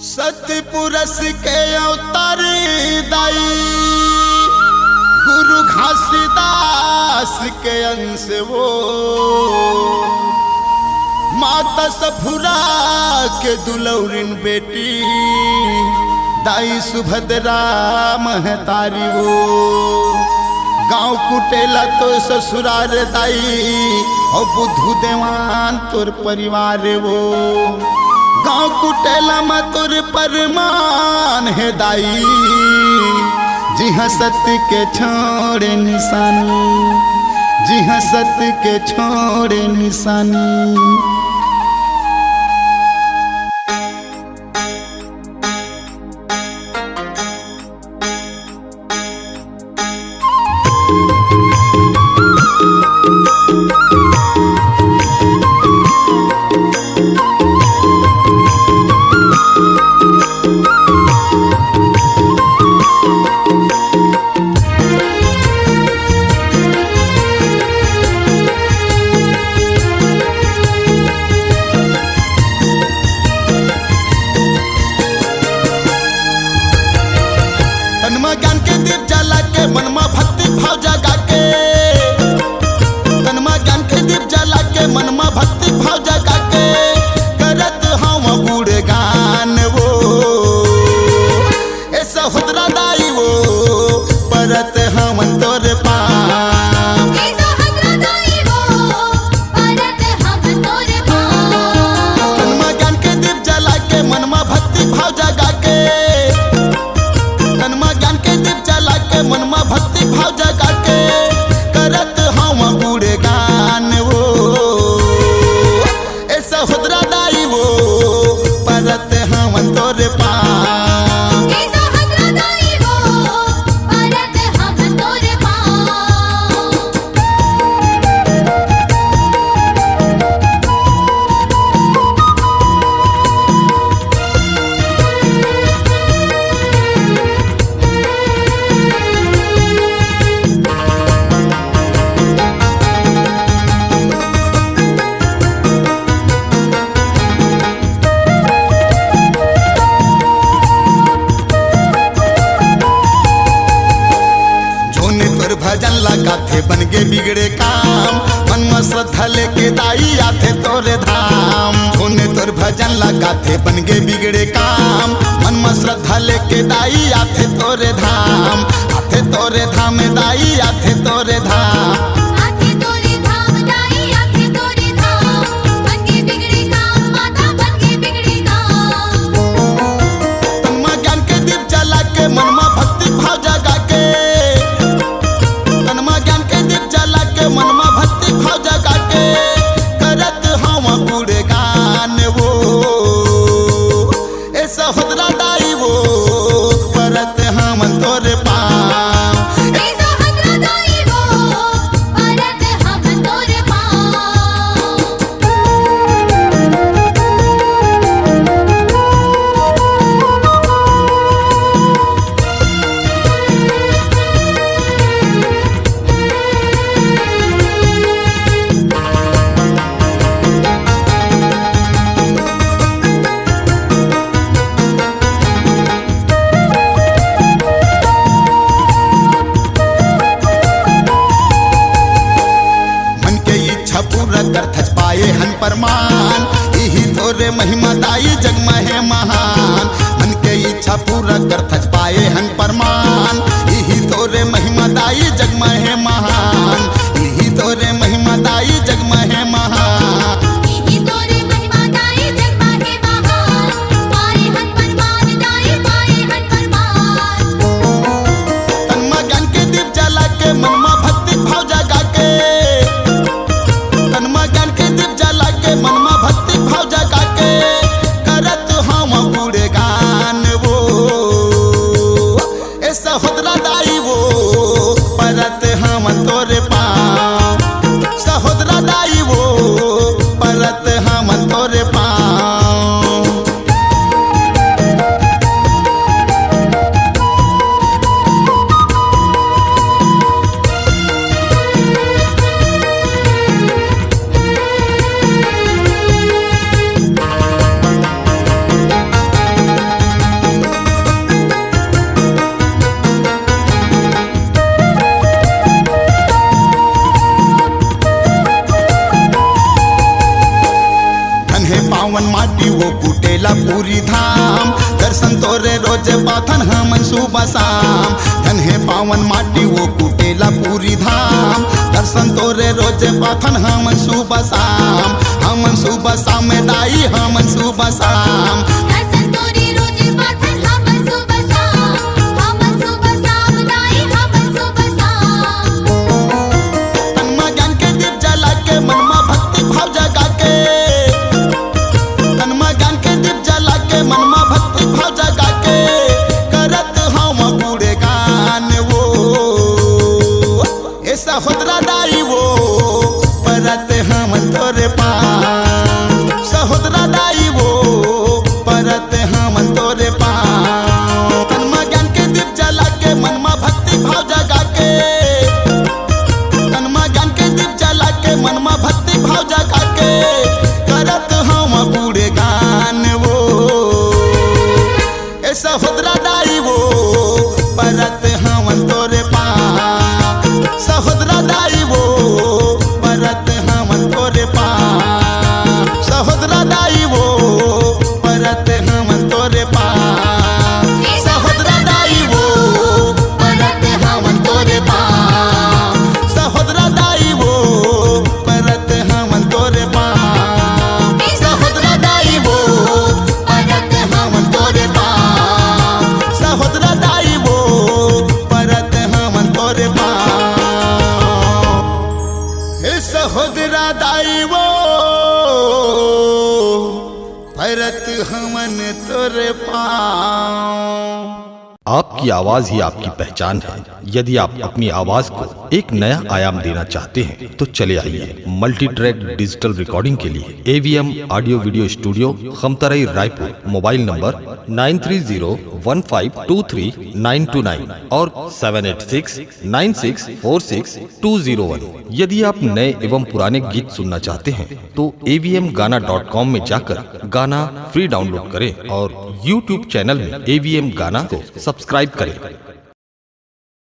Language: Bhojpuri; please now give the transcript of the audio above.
सतपुरुष के अवतार दाई गुरु घासीदास के अंश वो माता सफुरा के दुलौरिन बेटी दाई सुभद्रा महतारी वो गाँव कुटेला तो ससुरार दाई और बुद्धू देवान तोर परिवार वो गाँव कुटेला में तोर परमान है दाई जी हाँ सत्य के छोड़े निशानी जी हाँ सत्य के छोड़े निशानी। ज्ञान के दीप जला के मनमा भक्ति भाव जगा के तनमा ज्ञान के दीप जला के मनमा भक्ति भाव जगा के करत हम गुण गान वो ऐसा हुदरा दाई वो परत हम तोर पाम तनमा ज्ञान के दीप जला के मनमा भक्ति भाव जगा के मनमा भक्ति भाव जगा के करत हम गुण गान वो ऐसा हुदरा दाई वो परत हम तोर पाम भजन लगाथे बन के बिगड़े काम मन में श्रद्धा लेके दाई आथे तोरे धाम धोने तोर भजन लगाथे बन के बिगड़े काम मन में श्रद्धा लेके दाई आथे तोरे धाम दाई आथे तोरे धाम तनमा ज्ञान के दीप जला के मन में भक्ति भाव जगा के मनमा भक्ति भाव जगा के करत हम गुण गान वो ऐसा हुदरा दाई वो परत हम तोर पाम पूरा कर पाए हन परमान यही तोरे महिमा दाई जग में महान मन के इच्छा पूरा कर पाए हन परमान यही तोरे महिमा दाई जग में महान यही तोरे महिमा दाई जग में महान तनमा ज्ञान के दीप जला के मनमा भक्ति भाव जगा के मनमा भक्ति भाव जगा के करत हम गुण गान वो वो कुटेला पूरी धाम। दर्शन तोरे रोज पाथन हमन सुबह शाम, धन है पावन माटी वो कुटेला पूरी धाम। दर्शन तोरे रोज पाथन हमन सुबह शाम, हमन सुबह शाम में दाई हमन सुबह शाम। दर्शन तोरे रोज पाथन हमन सुबह शाम दाई हमन सुबह शाम। तन में ज्ञान के दीप जला के मन में भक्ति भाव जगा के, तन में ज्ञान के दीप जला के मन में भक्ति भाव जगा के, करत हम बूढ़े गान वो ऐसा होदरा दाई वो परत हमन तोरे पान। सहोदरा दाई वो परत हमन तोरे पान। तन में ज्ञान के दीप जला के मन में भक्ति भाव जगा के, तन में ज्ञान के दीप जला के मन में भक्ति भाव जगा के, करत हम बूढ़े गान वो ऐसा होदरा दाई वो परत हमन तोरे पान। सहोदरा दाई वो परत हमन तोरे पान। सहोदरा दाई वो परत हमन तोरे पान। सहोदरा दाई वो परत हमन तोरे पान। सहोदरा दाई वो परत हमन तोरे पान। सहोदरा दाई वो परत हमन तोरे पान। सहोदरा दाई वो परत हमन तोरे पान। हे सहोदरा दाई वो परत हमन तोरे पाँव। आपकी आवाज ही आपकी पहचान है। यदि आप अपनी आवाज को एक नया आयाम देना चाहते हैं तो चले आइए मल्टी ट्रैक डिजिटल रिकॉर्डिंग के लिए AVM audio video studio Khamtarai Raipur. Mobile number 9301523929 और 7869646201। यदि आप नए एवं पुराने गीत सुनना चाहते हैं तो avmgana.com में जाकर गाना फ्री डाउनलोड करें और YouTube चैनल में AVM गाना को सब्सक्राइब करें।